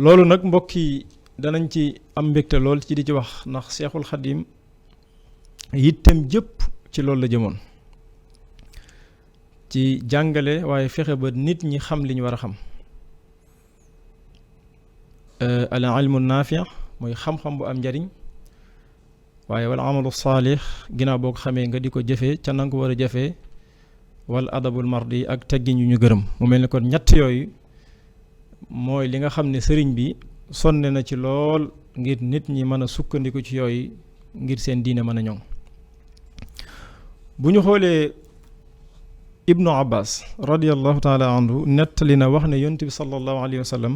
loolu nag mbokk yi danañ ci am mbégte lool ci di ci wax ndax Seexul Xadim yittem jëpp ci loolu la jëmoon ci jàngale waaye fexe ba nit ñi xam li ñu war a xam al ilmu naafi mooy xam-xam bu am njariñ waaye wal amalu saalix ginnaaw boo ko xamee nga di ko jëfee ca nanga ko war a jëfee wal adabul mardi ak teggin yu ñu gërëm mu mel ni kon ñett yooyu mooy li nga xam ne sëriñ bi sonne na ci lool ngir nit ñi mën a sukkandiku ci yooyu ngir seen diine mën a ñoŋ bu ñu xoolee ibnu abbas radiallahu taala anhu nettali na wax ne yonent bi sallallahu alayhi wa sallam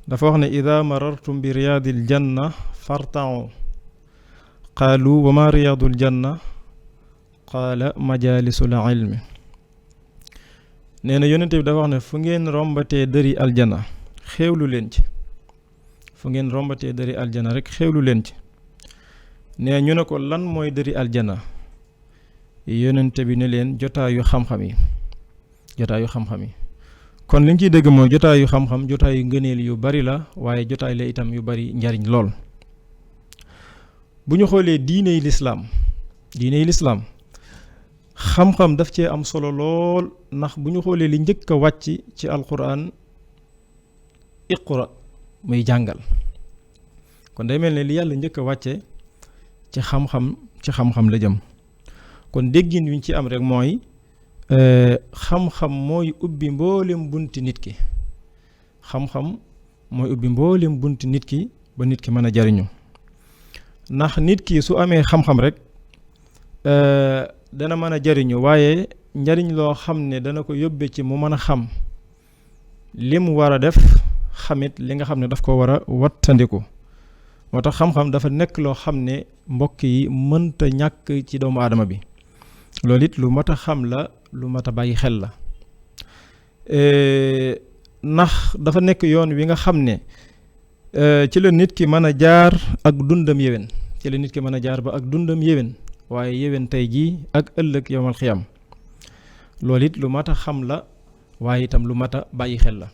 dafa wax ne ida marartum bi riyaadil janna fartau qaalu wa ma riyaadul janna qaala majalisul ilmi nee na yonent bi dafa wax ne fu ngeen rombatee dëri aljana xéewlu leen ci fu ngeen rombatee dëri aljana rek xéewlu leen ci nee ñu ne ko lan mooy dëri aljana yonent bi ne leen jotaayu xam-xam yi jotaayu xam-xam yi kon li ñu ciy dégg mooy jotaayu xam-xam jotaayu ngëneel yu bari la waaye jotaay la itam yu bari njariñ lool bu ñu xoolee diiney lislaam xam-xam daf cee am solo lool ndax bu ñu xoolee li njëkk a wàcc ci alquran iqra muy jàngal kon day mel ne li yàlla njëkk a wàcce ci xam-xam la jëm kon déggin wi ñu ci am rek mooy xam-xam mooy ubbi mboolem bunti nit ki xam-xam mooy ubbi mboolem bunti nit ki ba nit ki mën a jariñu ndax nit ki su amee xam-xam rek dana mën a jariñu waaye njariñ loo xam ne dana ko yóbbe ci mu mën a xam li mu war a def xamit li nga xam ne daf ko war a wattandiku moo tax xam-xam dafa nekk loo xam ne mbokk yi mënta ñàkk ci doomu aadama bi loolu it lu mat a xam la lu mat a bàyyi xel la ndax dafa nekk yoon wi nga xam ne ci la nit ki mën a jaar ak dundam yéwén ci la nit ki mën a jaar ba ak dundam yéwén waaye yéwén tey jii ak ëllëg yowmal xiyam loolu it lu mat a xam la waaye itam lu mat a bàyyi xel la